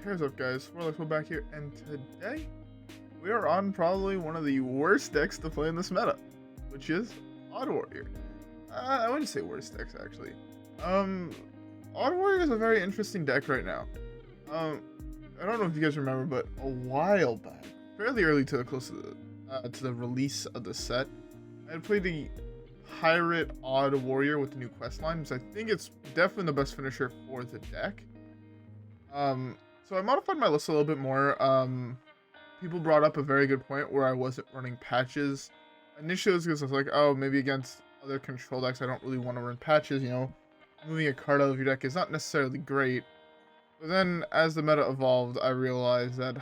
Here's up, guys. WhirlXbow back here, and today we are on probably one of the worst decks to play in this meta, which is Odd Warrior. I wouldn't say worst decks actually. Odd Warrior is a very interesting deck right now. I don't know if you guys remember, but a while back, fairly early to close to the release of the set, I had played the Pirate Odd Warrior with the new quest line, because I think it's definitely the best finisher for the deck. So I modified my list a little bit more. People brought up a very good point where I wasn't running patches. Initially, it was because I was like, oh, maybe against other control decks, I don't really want to run patches, you know. Moving a card out of your deck is not necessarily great. But then, as the meta evolved, I realized that,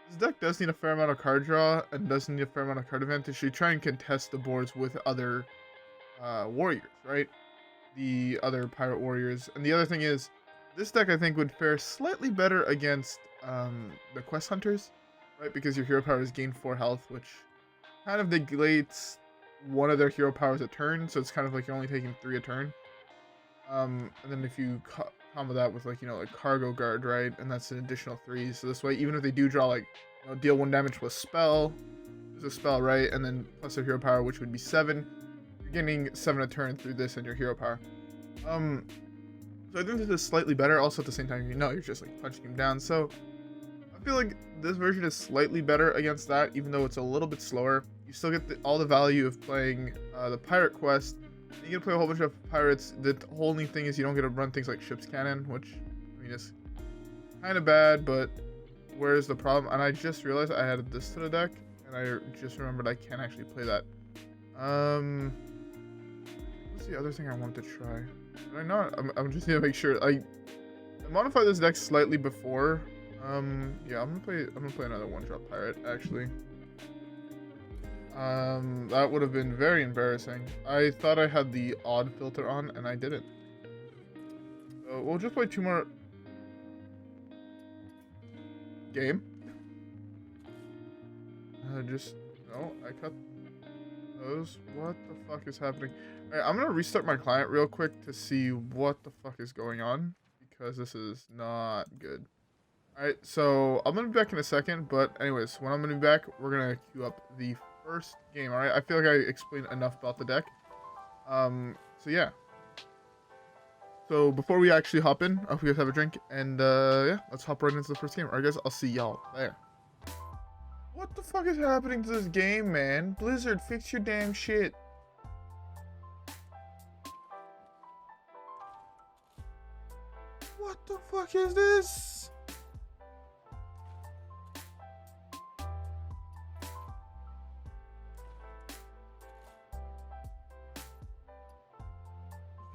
this deck does need a fair amount of card draw, and does need a fair amount of card advantage to try and contest the boards with other warriors, right? The other pirate warriors. And the other thing is, this deck I think would fare slightly better against the quest hunters, right? Because your hero powers gain 4 health, which kind of negates one of their hero powers a turn, so it's kind of like you're only taking 3 a turn. And then if you combo that with, like, you know, like cargo guard, right? And that's an additional 3. So this way, even if they do draw, like, you know, deal 1 damage with spell, there's a spell, right? And then plus their hero power, which would be 7. You're getting 7 a turn through this and your hero power. So I think this is slightly better. Also, at the same time, you know, you're just like punching him down. So I feel like this version is slightly better against that, even though it's a little bit slower. You still get all the value of playing the pirate quest. You get to play a whole bunch of pirates. The only thing is you don't get to run things like ship's cannon, which, I mean, is kind of bad, but where's the problem? And I just realized I added this to the deck, and I just remembered I can't actually play that. What's the other thing I want to try? Did I not? I'm just gonna make sure. I modified this deck slightly before. Yeah, I'm gonna play another 1-drop pirate actually. That would have been very embarrassing. I thought I had the odd filter on, and I didn't. So we'll just play 2 more game. No, I cut those. What the fuck is happening? Alright, I'm gonna restart my client real quick to see what the fuck is going on, because this is not good. Alright, so I'm gonna be back in a second, but anyways, when I'm gonna be back, we're gonna queue up the first game, alright? I feel like I explained enough about the deck. So yeah. So before we actually hop in, I hope you guys have a drink, and yeah, let's hop right into the first game. Alright guys, I'll see y'all there. What the fuck is happening to this game, man? Blizzard, fix your damn shit. What the fuck is this?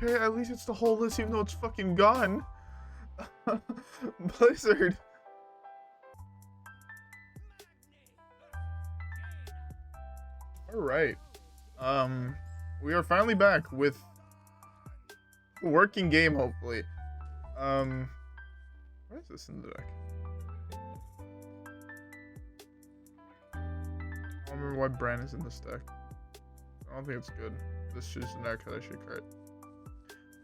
Okay, at least it's the whole list, even though it's fucking gone. Blizzard. Alright. We are finally back with a working game, hopefully. What is this in the deck? I don't remember why Bran is in this deck. I don't think it's good. This is just another card I should cut.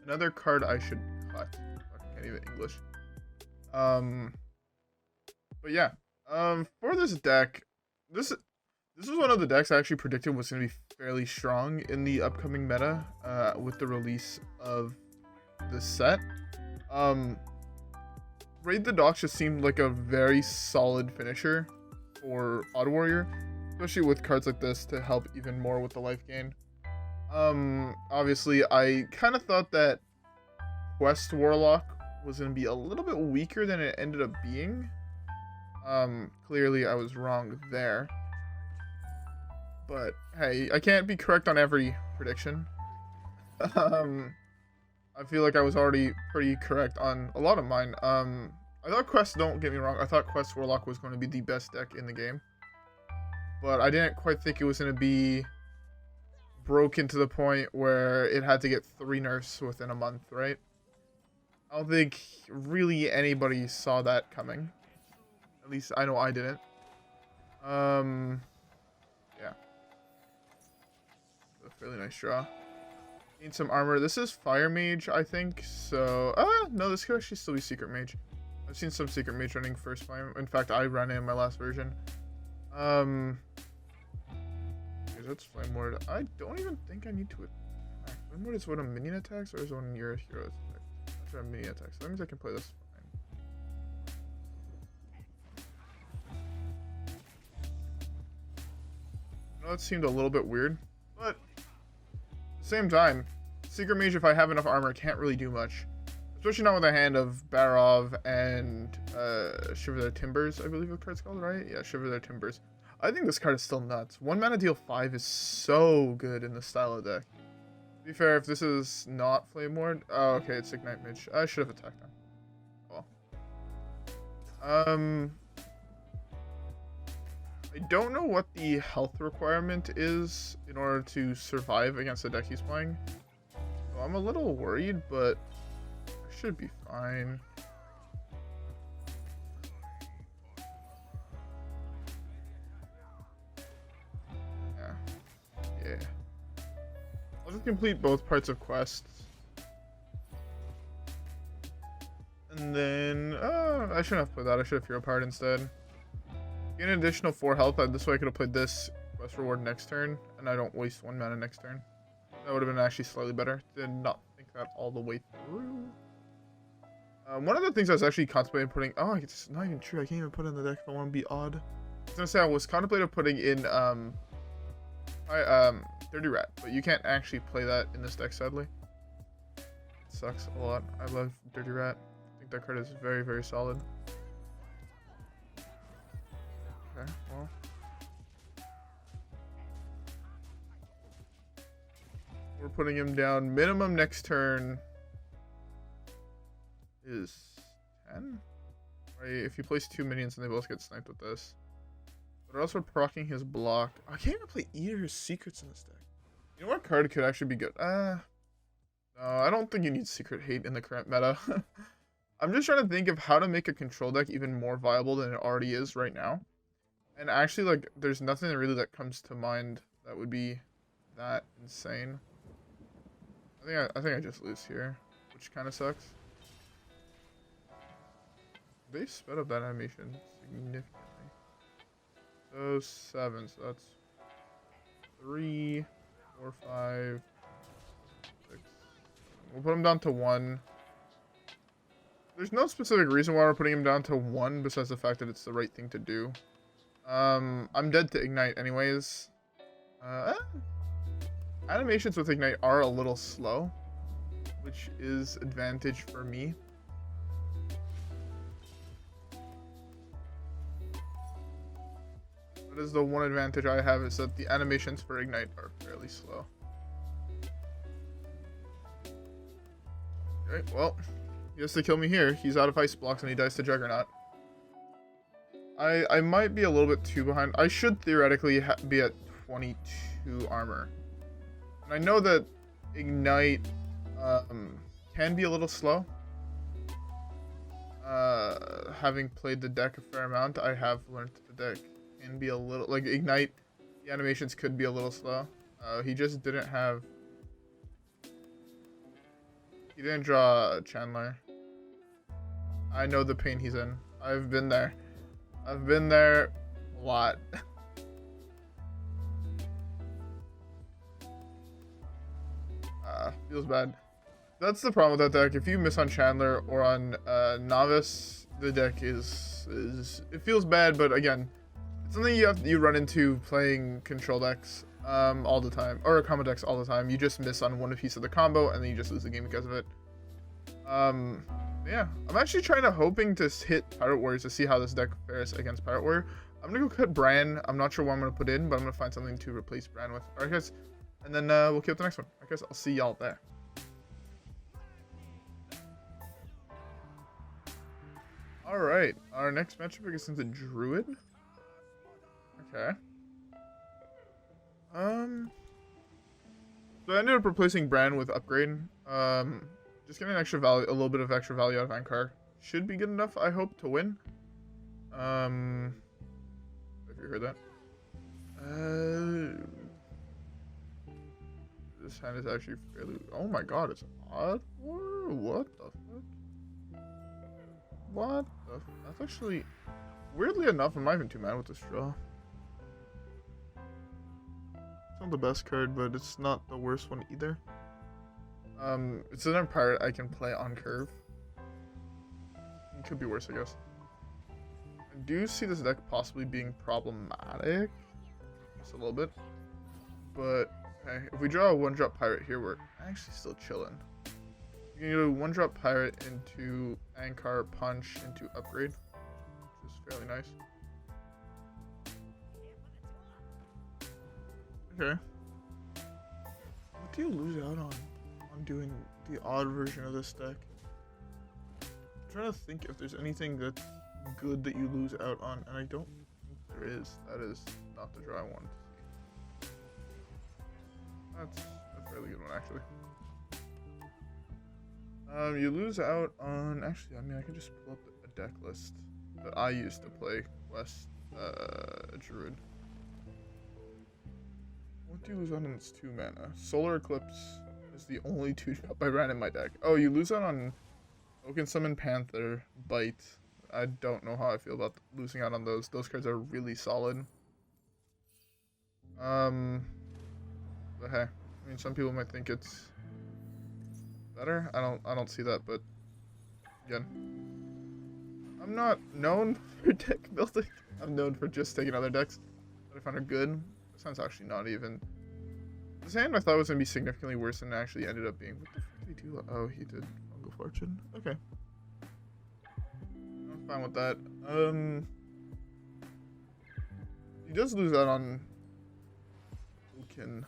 Another card I should cut. I can't even English. But yeah. For this deck, this was one of the decks I actually predicted was going to be fairly strong in the upcoming meta, with the release of the set. Raid the Docks just seemed like a very solid finisher for Odd Warrior, especially with cards like this to help even more with the life gain. Obviously, I kind of thought that Quest Warlock was going to be a little bit weaker than it ended up being. Clearly I was wrong there. But hey, I can't be correct on every prediction. I feel like I was already pretty correct on a lot of mine. I thought Quest, don't get me wrong, I thought Quest Warlock was going to be the best deck in the game. But I didn't quite think it was going to be broken to the point where it had to get 3 nerfs within a month, right? I don't think really anybody saw that coming. At least I know I didn't. Yeah. A fairly nice draw. Need some armor. This is Fire Mage, I think. So, no, this could actually still be Secret Mage. I've seen some secret mage running first flame. In fact, I ran it in my last version. That's flame ward. I don't even think I need to attack. Flame ward is what a minion attacks, or is one your hero attacks? That's what a minion attacks. So that means I can play this fine. I know it seemed a little bit weird, but at the same time, secret mage, if I have enough armor, can't really do much. Especially not with a hand of Barov and Shiver their Timbers, I believe the card's called, right? Yeah, Shiver their Timbers. I think this card is still nuts. 1 mana deal 5 is so good in this style of deck. To be fair, if this is not Flame Ward... Oh, okay, it's Ignite Mage. I should have attacked him. Oh. I don't know what the health requirement is in order to survive against the deck he's playing. So I'm a little worried, but I should be fine. Yeah. I'll just complete both parts of quests. And then, I shouldn't have played that. I should have Hero Powered instead. Get an additional 4 health. This way I could have played this quest reward next turn, and I don't waste 1 mana next turn. That would have been actually slightly better. Did not think that all the way through. One of the things I was actually contemplating putting... Oh, it's not even true. I can't even put it in the deck if I want to be odd. I was going to say I was contemplating putting in... Dirty Rat, but you can't actually play that in this deck, sadly. It sucks a lot. I love Dirty Rat. I think that card is very, very solid. Okay, well. We're putting him down. Minimum next turn is 10? Right, if you place 2 minions and they both get sniped with this. But also proccing his block. I can't even play Eater's Secrets in this deck. You know what card could actually be good? No, I don't think you need Secret Hate in the current meta. I'm just trying to think of how to make a control deck even more viable than it already is right now. And actually, like, there's nothing really that comes to mind that would be that insane. I think I just lose here, which kind of sucks. They sped up that animation significantly. So 7, so that's 3, 4, 5, 6. We'll put him down to 1. There's no specific reason why we're putting him down to 1 besides the fact that it's the right thing to do. I'm dead to Ignite anyways. Animations with Ignite are a little slow, which is advantage for me. That is the one advantage I have, is that the animations for Ignite are fairly slow. Okay, well, he has to kill me here. He's out of ice blocks and he dies to Juggernaut. I might be a little bit too behind. I should theoretically be at 22 armor. And I know that Ignite can be a little slow. Having played the deck a fair amount, I have learned the deck can be a little, like Ignite, the animations could be a little slow. He just didn't have, he didn't draw Chandler. I know the pain he's in. I've been there. I've been there a lot. Feels bad. That's the problem with that deck. If you miss on Chandler or on Novice, the deck is it feels bad, but again, it's something you run into playing control decks all the time, or combo decks all the time. You just miss on one piece of the combo and then you just lose the game because of it. Yeah, I'm actually hoping to hit Pirate Warriors to see how this deck fares against Pirate Warrior. I'm gonna go cut Bran. I'm not sure what I'm gonna put in, but I'm gonna find something to replace Bran with. Alright guys, and then we'll queue up the next one. Alright guys, I'll see y'all there. Alright, our next matchup is into Druid. Okay. So I ended up replacing Bran with Upgrade. Just getting extra value, a little bit of extra value out of Ancharrr should be good enough, I hope, to win. If you heard that. This hand is actually fairly... Oh my god, it's odd. What the fuck? What the? That's actually, weirdly enough, I'm not even too mad with this draw. It's not the best card, but it's not the worst one either. It's another pirate I can play on curve. It could be worse, I guess. I do see this deck possibly being problematic. Just a little bit. But, okay, if we draw a 1-drop pirate here, we're actually still chilling. You can do a 1-drop pirate into Ancharrr, punch, into upgrade, which is fairly nice. Okay. What do you lose out on doing the odd version of this deck? I'm trying to think if there's anything that's good that you lose out on, and I don't think there is. That is not the draw I wanted to see. That's a fairly good one, actually. You lose out on, actually, I mean, I can just pull up a deck list that I used to play West Druid. What do you lose out on its 2 mana? Solar Eclipse is the only 2-drop I ran in my deck. Oh, you lose out on Oaken Summon, Panther, Bite. I don't know how I feel about losing out on those. Those cards are really solid. But hey, I mean, some people might think it's better. I don't see that, but again, I'm not known for deck building. I'm known for just taking other decks that I find are good. This hand's actually not even. This hand I thought was gonna be significantly worse than it actually ended up being. What the fuck did he do? Oh, he did Fungal Fortune. Okay. I'm fine with that. He does lose out on Oaken,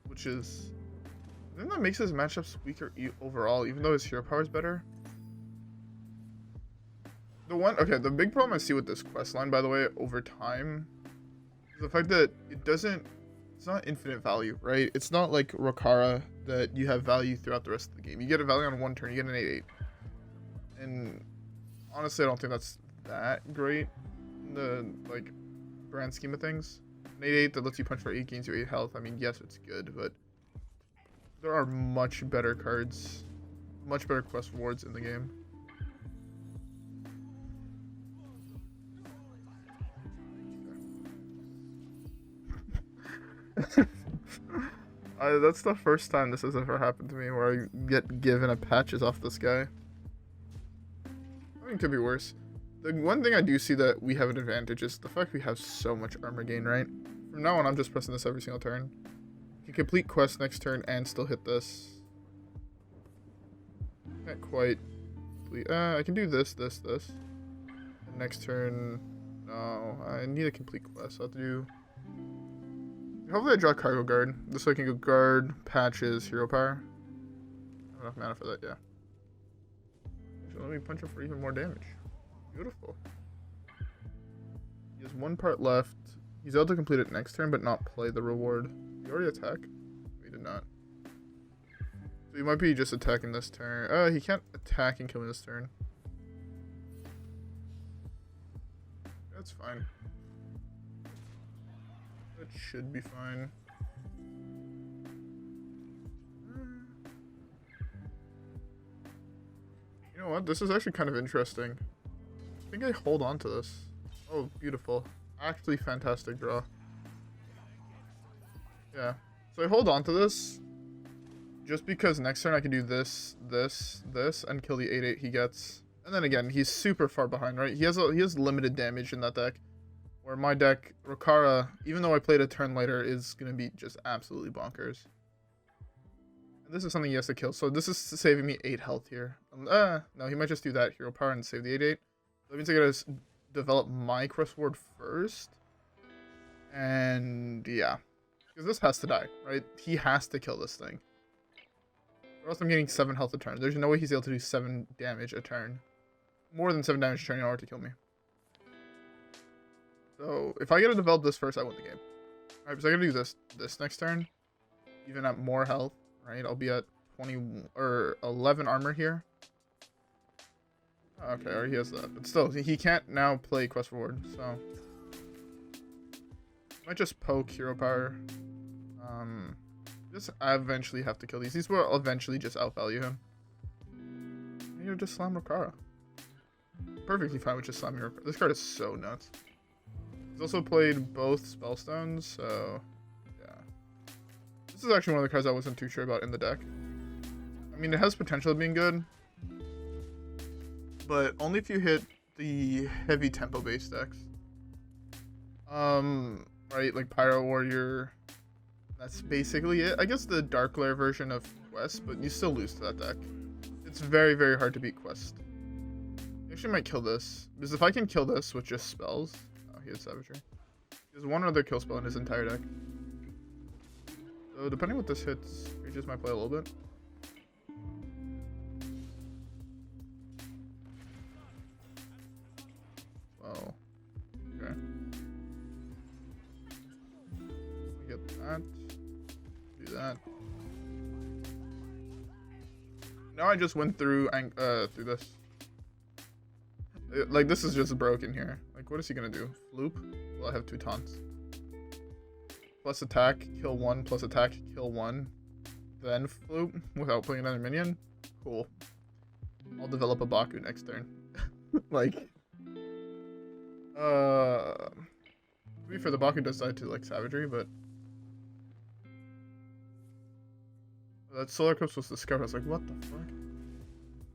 which is, I think that makes his matchups weaker overall, even though his hero power is better. The big problem I see with this quest line, by the way, over time, is the fact that it's not infinite value, right? It's not like Rokara that you have value throughout the rest of the game. You get a value on 1 turn, you get an 8/8. And honestly, I don't think that's that great in the, like, grand scheme of things. An 8/8 that lets you punch for 8, gains you 8 health. I mean, yes, it's good, but there are much better cards, much better quest rewards in the game. That's the first time this has ever happened to me where I get given a patches off this guy. I think it could be worse. The one thing I do see that we have an advantage is the fact we have so much armor gain, right? From now on, I'm just pressing this every single turn. You can complete quest next turn and still hit this. Can't quite complete. I can do this. And next turn, no. I need a complete quest. So I'll have to do. Hopefully I draw Cargo Guard. This way I can go guard, patches, hero power. I have enough mana for that, yeah. So let me punch him for even more damage. Beautiful. He has 1 part left. He's able to complete it next turn, but not play the reward. He already attack? He did not. So he might be just attacking this turn. He can't attack and kill me this turn. That's fine. That should be fine. You know what? This is actually kind of interesting. I think I hold on to this. Oh, beautiful. Actually fantastic draw. Yeah. So I hold on to this just because next turn I can do this, and kill the 8/8 he gets. And then again, he's super far behind, right? He has limited damage in that deck. Where my deck, Rokara, even though I played a turn later, is going to be just absolutely bonkers. And this is something he has to kill. So this is saving me 8 health here. No, he might just do that hero power and save the 8/8. That means I gotta develop my quest ward first. And yeah. Because this has to die, right? He has to kill this thing. Or else I'm getting 7 health a turn. There's no way he's able to do 7 damage a turn. More than 7 damage a turn in order to kill me. So if I get to develop this first, I win the game. Alright, so I gotta do this next turn. Even at more health, right? I'll be at 20 or 11 armor here. Okay, or he has that. But still, he can't now play quest reward, so might just poke hero power. Just I eventually have to kill these. These will eventually just outvalue him. Maybe just slam Rokara. perfectly fine with just slamming her. This card is so nuts. He's also played both Spellstones, so yeah. This is actually one of the cards I wasn't too sure about in the deck. I mean, it has potential of being good, but only if you hit the heavy tempo based decks. Right, like Pyro Warrior. That's basically it. I guess the Dark Lair version of Quest, but you still lose to that deck. It's very, very hard to beat Quest. I actually might kill this, because if I can kill this with just spells... Oh, he has Savagery. He has one other kill spell in his entire deck. So depending what this hits, Creatures might play a little bit. Well, okay. Get that. Do that. Now I just went through this. Like, this is just broken here. Like, what is he gonna do? Floop? Well, I have 2 taunts. Plus attack, kill 1, plus attack, kill 1. Then floop without playing another minion? Cool. I'll develop a Baku next turn. Like, to be fair, the Baku does die to, like, Savagery, but... That Solar Eclipse was discovered. I was like, what the fuck?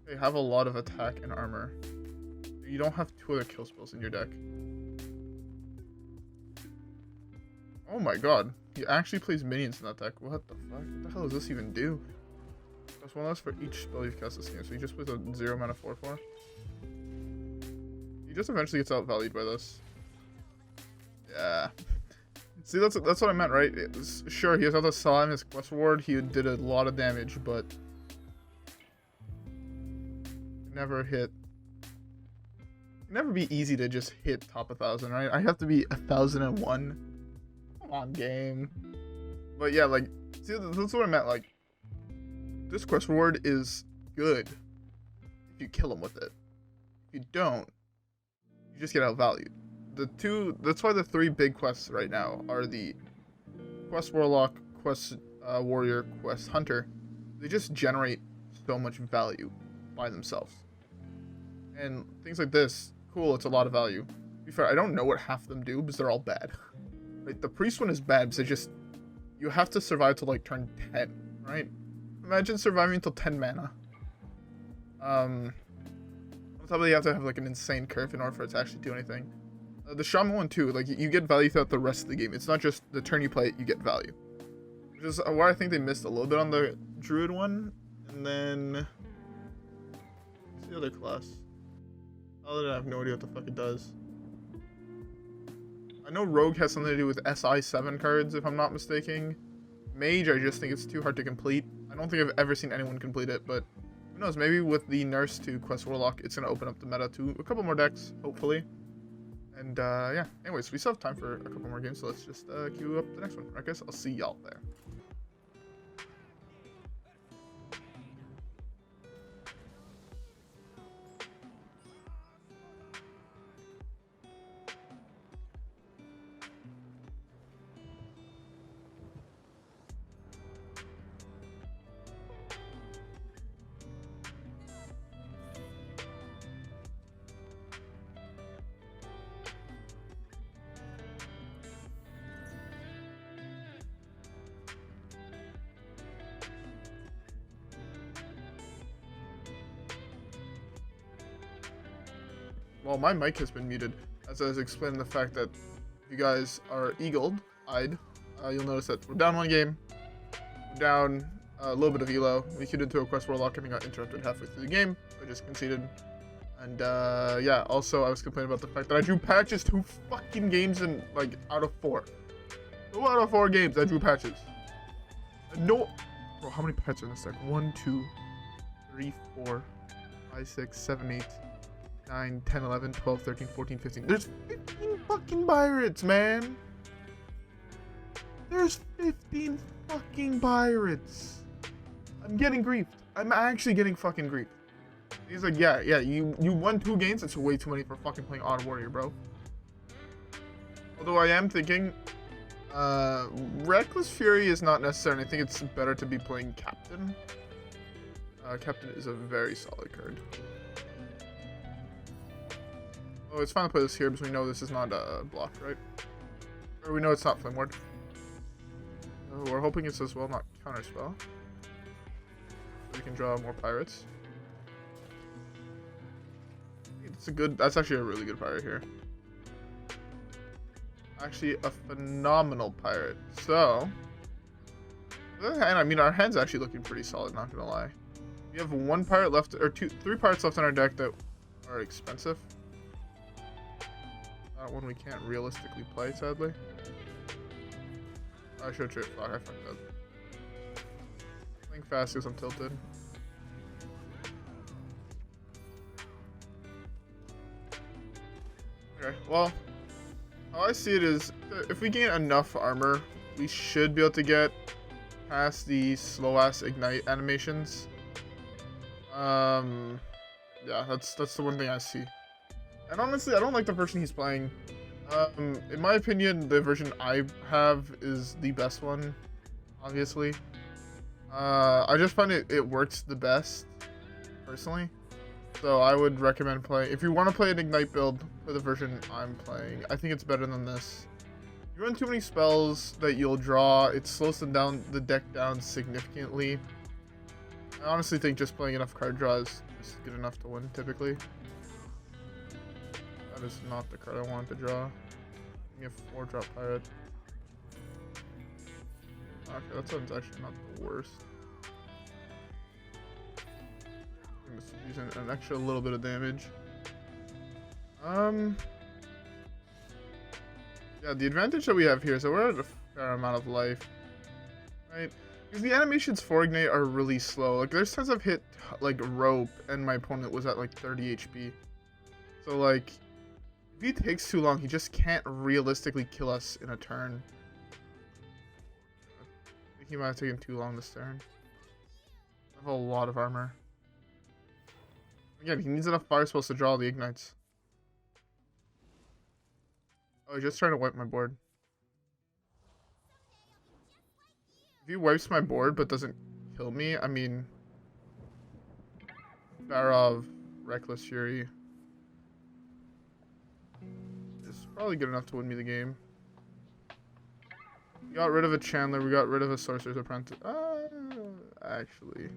They have a lot of attack and armor. You don't have 2 other kill spells in your deck. Oh my god. He actually plays minions in that deck. What the fuck? What the hell does this even do? That's 1 less for each spell you've cast this game. So he just plays a 0 mana 4/4. He just eventually gets outvalued by this. Yeah. See, that's what I meant, right? Sure, he has to slam his quest reward. He did a lot of damage, but never hit. It'd never be easy to just hit top 1,000, right? I have to be 1,001. Come on, game. But yeah, like, see, that's what I meant. Like, this quest reward is good if you kill him with it. If you don't, you just get outvalued. That's why the 3 big quests right now are the Quest Warlock, Quest Warrior, Quest Hunter. They just generate so much value by themselves. And things like this, cool, it's a lot of value. To be fair, I don't know what half of them do because they're all bad. Like, the Priest one is bad because you have to survive till like turn 10, right? Imagine surviving until 10 mana. On top of that, you have to have like an insane curve in order for it to actually do anything. The Shaman one too, like, you get value throughout the rest of the game. It's not just the turn you play it, you get value. Which is why I think they missed a little bit on the Druid one. And then... what's the other class? I have no idea what the fuck it does. I know Rogue has something to do with SI7 cards, if I'm not mistaken. Mage, I just think it's too hard to complete. I don't think I've ever seen anyone complete it, but who knows, maybe with the Nurse to Quest Warlock, it's going to open up the meta to a couple more decks, hopefully. And yeah, anyways, we still have time for a couple more games, so let's just queue up the next one. I guess I'll see y'all there. Well, my mic has been muted, as I was explaining the fact that you guys are eagle-eyed. You'll notice that we're down 1 game, we're down a little bit of elo. We queued into a Quest Warlock and we got interrupted halfway through the game. I just conceded. And yeah, also I was complaining about the fact that I drew patches 2 fucking games in, like, out of 4. 2 out of 4 games I drew patches. No, bro, how many pets are in this deck? 1, 2, 3, 4, 5, 6, 7, 8. 9, 10, 11, 12, 13, 14, 15. There's 15 fucking pirates, man. There's 15 fucking pirates. I'm getting griefed. I'm actually getting fucking griefed. He's like, yeah, you won 2 games. It's way too many for fucking playing Odd Warrior, bro. Although I am thinking, Reckless Fury is not necessary, and I think it's better to be playing Captain. Captain is a very solid card. Oh, it's fine to play this here because we know this is not blocked, right? Or we know it's not Flame Ward. So we're hoping it's as well not Counterspell. So we can draw more pirates. It's a good. That's actually a really good pirate here. Actually, a phenomenal pirate. So, and I mean, our hand's actually looking pretty solid. Not gonna lie. We have one pirate left, or three pirates left in our deck that are expensive. That one we can't realistically play, sadly. I should trade. Fuck, I fucked up. Playing fast because I'm tilted. Okay, well, how I see it is, if we gain enough armor, we should be able to get past the slow-ass ignite animations. Yeah, that's the one thing I see. And honestly, I don't like the version he's playing. In my opinion, the version I have is the best one, obviously. I just find it works the best, personally. So I would recommend playing, if you want to play an ignite build, play the version I'm playing. I think it's better than this. You run too many spells that you'll draw, it slows the deck down significantly. I honestly think just playing enough card draws is good enough to win, typically. That is not the card I wanted to draw. Give me a 4-drop pirate. Okay, that sounds actually not the worst. I'm just using an extra little bit of damage. Yeah, the advantage that we have here, so we're at a fair amount of life, right? Because the animations for Ignite are really slow. Like, there's times I've hit, like, rope, and my opponent was at, like, 30 HP. So, like, if he takes too long, he just can't realistically kill us in a turn. I think he might have taken too long this turn. I have a lot of armor. Again, he needs enough fire spells to draw the Ignites. Oh, he's just trying to wipe my board. If he wipes my board but doesn't kill me, I mean... Barov, Reckless Fury... is probably good enough to win me the game. We got rid of a Chandler, we got rid of a Sorcerer's Apprentice. Actually...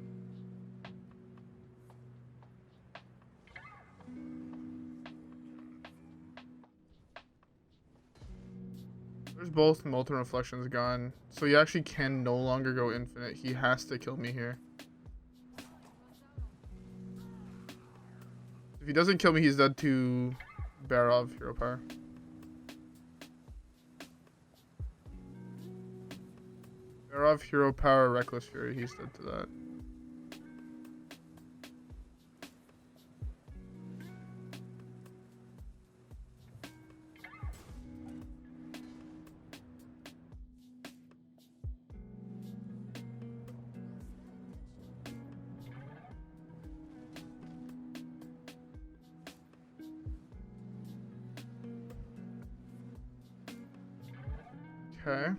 There's both Molten Reflections gone, so he actually can no longer go infinite. He has to kill me here. If he doesn't kill me, he's dead to Barov, Hero Power. Barov, Hero Power, Reckless Fury, he's dead to that. Okay.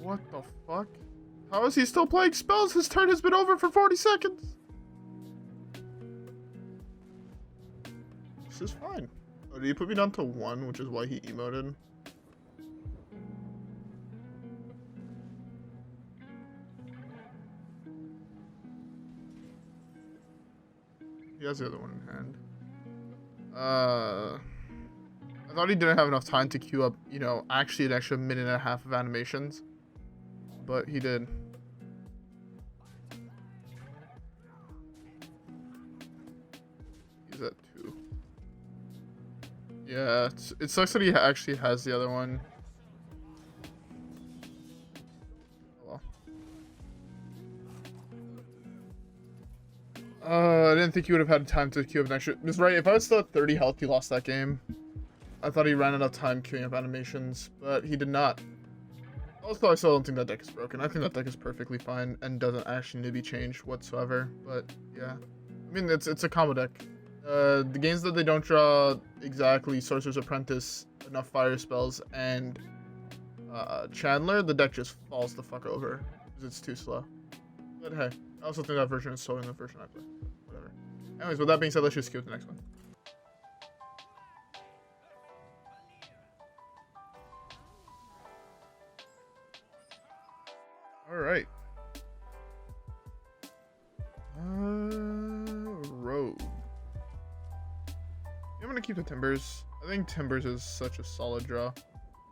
What the fuck? How is he still playing spells? His turn has been over for 40 seconds. This is fine. Oh, did he put me down to 1, which is why he emoted? He has the other one in hand. I thought he didn't have enough time to queue up, you know, actually an extra minute and a half of animations. But he did. He's at 2. Yeah, it sucks that he actually has the other one. I didn't think he would have had time to queue up an extra. That's right, if I was still at 30 health, he lost that game. I thought he ran out of time queuing up animations, but he did not. Also, I still don't think that deck is broken. I think that deck is perfectly fine and doesn't actually need to be changed whatsoever. But yeah, I mean, it's a combo deck. The games that they don't draw exactly Sorcerer's Apprentice, enough fire spells, and Chandler, the deck just falls the fuck over because it's too slow. But hey, I also think that version is so in the version I play. Whatever. Anyways, with that being said, let's just skip the next one. Alright. Rogue. I'm gonna keep the Timbers. I think Timbers is such a solid draw.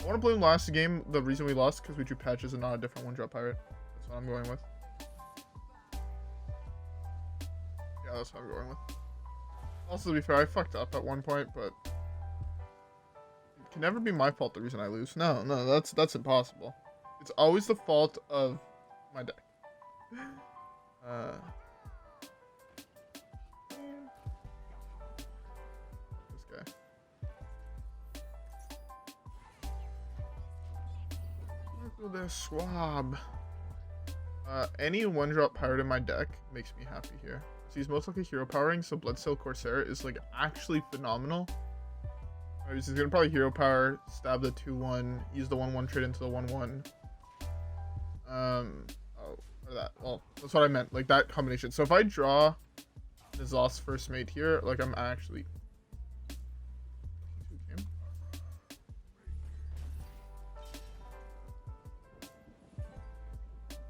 I want to blame last game. The reason we lost because we drew patches and not a different one-drop pirate. That's what I'm going with. Yeah, that's what I'm going with. Also, to be fair, I fucked up at one point, but it can never be my fault the reason I lose. No, that's impossible. It's always the fault of my deck. This guy. Look at this swab. Any one-drop pirate in my deck makes me happy here. So he's most likely hero powering, so Bloodsail Corsair is like actually phenomenal. Right, he's gonna probably hero power, stab the 2/1, use the 1/1 trade into the 1/1. Or that. Well, that's what I meant. Like that combination. So if I draw Nizal's first mate here, like I'm actually.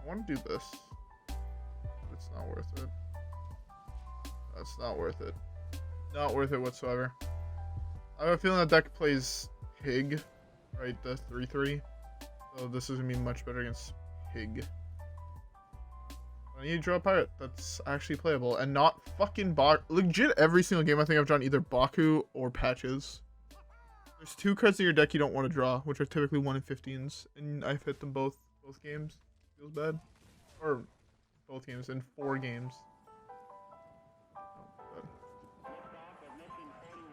I want to do this. But it's not worth it. That's not worth it. Not worth it whatsoever. I have a feeling that deck plays Pig, right? The 3/3. So this is gonna be much better against Pig. I need to draw a pirate that's actually playable and not fucking legit every single game I think I've drawn either Baku or Patches. There's 2 cards in your deck you don't want to draw, which are typically 1 in 15s, and I've hit them both games. Feels bad. Or both games in 4 games.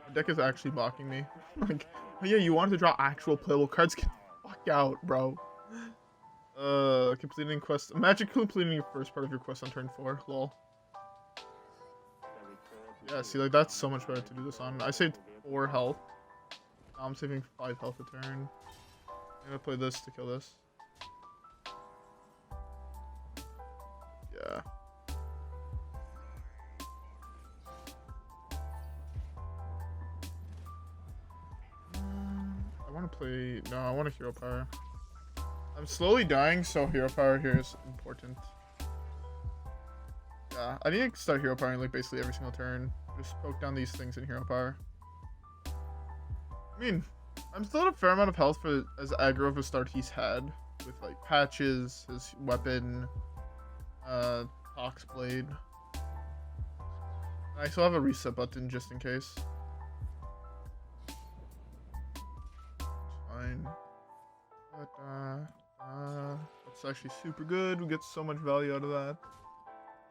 My deck is actually blocking me. Like, oh yeah, you wanted to draw actual playable cards? Get the fuck out, bro. Completing quest. Imagine completing your first part of your quest on turn 4. Lol. Yeah, see, like, that's so much better to do this on. I saved 4 health. Now I'm saving 5 health a turn. I'm gonna play this to kill this. Yeah. I want to play... No, I want a hero power. I'm slowly dying, so hero power here is important. Yeah, I need to start hero powering like basically every single turn. Just poke down these things in hero power. I mean, I'm still at a fair amount of health for as aggro of a start he's had. With like patches, his weapon, Toxblade. I still have a reset button just in case. Fine. But, that's actually super good. We get so much value out of that.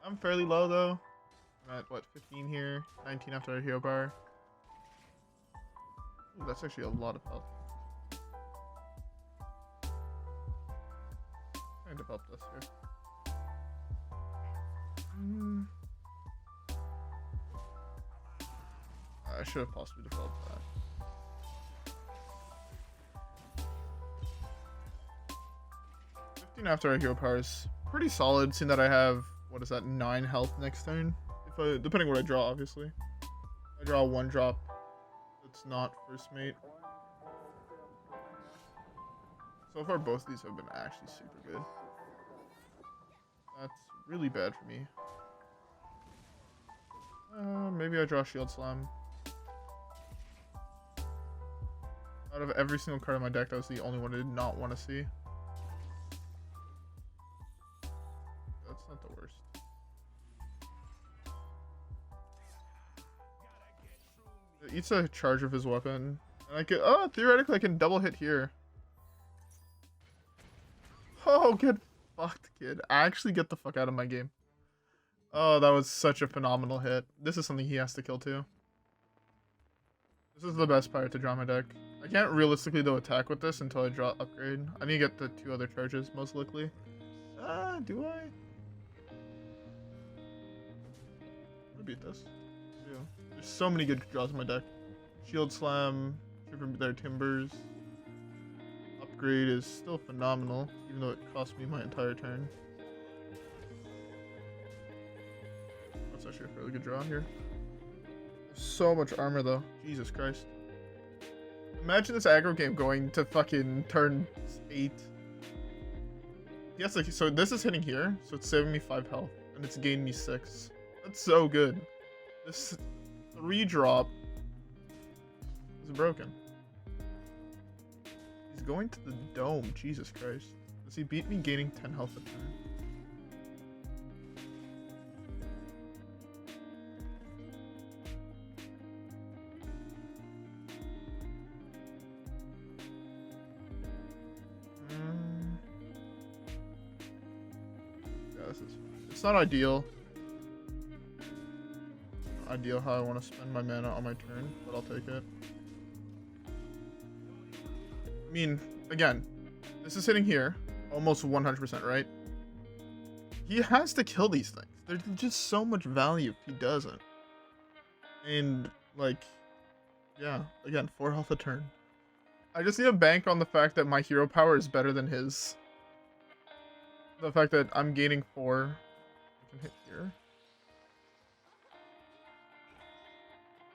I'm fairly low though. I'm at what, 15 here, 19 after a hero power. Ooh, that's actually a lot of health. I'm trying to develop this here. I should have possibly developed that. After our hero power is pretty solid, seeing that I have, what is that, 9 health next turn, if I, depending what I draw, obviously. I draw a 1-drop that's not first mate. So far both of these have been actually super good. That's really bad for me. Maybe I draw Shield Slam. Out of every single card in my deck, that was the only one I did not want to see. Not the worst. It eats a charge of his weapon. And I can, theoretically I can double hit here. Oh, get fucked, kid. Actually get the fuck out of my game. Oh, that was such a phenomenal hit. This is something he has to kill too. This is the best pirate to draw my deck. I can't realistically though attack with this until I draw upgrade. I need to get the 2 other charges most likely. Do I? Beat this. Yeah. There's so many good draws in my deck. Shield Slam, Shiver their Timbers. Upgrade is still phenomenal, even though it cost me my entire turn. actually a fairly good draw here. So much armor though. Jesus Christ. Imagine this aggro game going to fucking turn 8. Yes, like, so this is hitting here, so it's saving me 5 health, and it's gained me 6. That's so good. This 3-drop is broken. He's going to the dome. Jesus Christ. Does he beat me gaining 10 health a turn? It's not ideal. Not ideal how I want to spend my mana on my turn, but I'll take it. I mean, again, this is hitting here, almost 100%, right? He has to kill these things. There's just so much value if he doesn't. And, like, yeah, again, 4 health a turn. I just need to bank on the fact that my hero power is better than his. The fact that I'm gaining 4. I can hit here.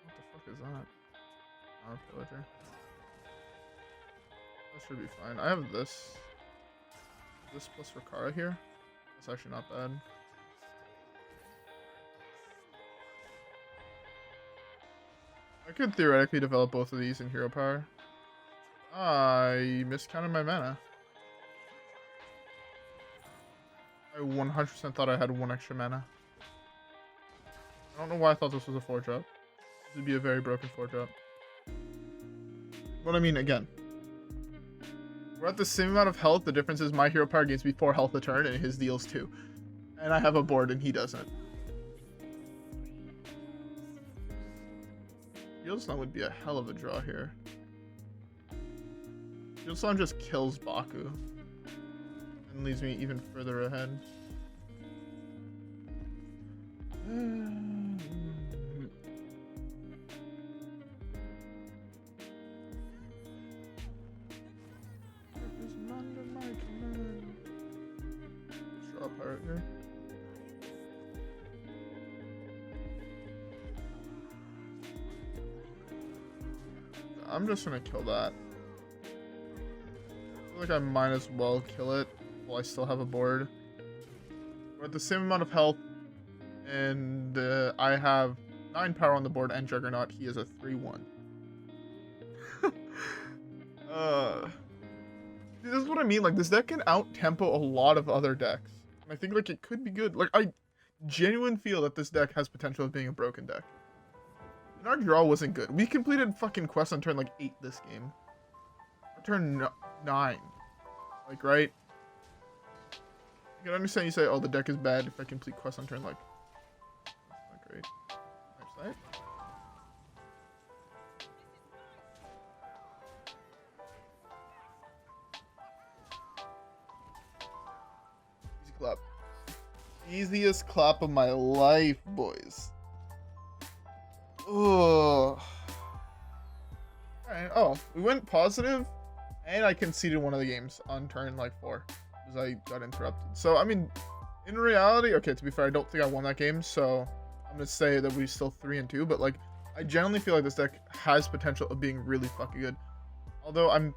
What the fuck is that? Oh, pillager. That should be fine. I have this. This plus Rakara here. That's actually not bad. I could theoretically develop both of these in hero power. I miscounted my mana. I 100% thought I had 1 extra mana. I don't know why I thought this was a 4-drop. This would be a very broken 4-drop. But I mean, again, we're at the same amount of health. The difference is my hero power gains me 4 health a turn and his deals 2. And I have a board and he doesn't. Hearthstone would be a hell of a draw here. Hearthstone just kills Baku. And leaves me even further ahead. Draw pirate here. I'm just gonna kill that. I feel like I might as well kill it while I still have a board. We're at the same amount of health, and I have 9 power on the board and Juggernaut. He is a 3-1. This is what I mean. Like, this deck can out-tempo a lot of other decks. And I think, like, it could be good. Like, I genuinely feel that this deck has potential of being a broken deck. And our draw wasn't good. We completed fucking quests on turn, like, 8 this game. Or turn 9. Like, right? I can understand you say, oh, the deck is bad if I complete quests on turn, like, that's not great. Nice night. Easy clap. Easiest clap of my life, boys. Oh. Alright, oh, we went positive, and I conceded one of the games on turn, like, 4. Because I got interrupted. So, I mean, in reality, okay, to be fair, I don't think I won that game, so I'm going to say that we're still 3-2, but, like, I generally feel like this deck has potential of being really fucking good. Although, I'm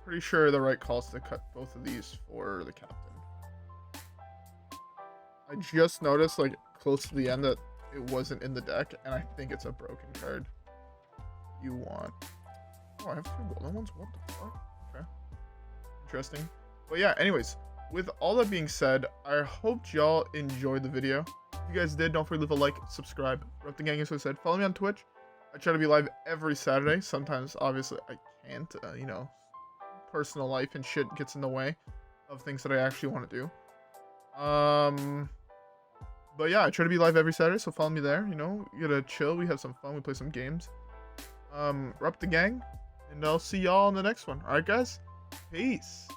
pretty sure the right call is to cut both of these for the captain. I just noticed, like, close to the end that it wasn't in the deck, and I think it's a broken card. You want... Oh, I have 2 golden ones? What the fuck? Okay. Interesting. But yeah, anyways, with all that being said, I hope y'all enjoyed the video. If you guys did, don't forget to leave a like, subscribe. Rep the gang, as I said. Follow me on Twitch. I try to be live every Saturday. Sometimes, obviously, I can't. You know, personal life and shit gets in the way of things that I actually want to do. But yeah, I try to be live every Saturday, so follow me there. You know, we gotta chill. We have some fun. We play some games. Rep the gang, and I'll see y'all in the next one. All right, guys? Peace.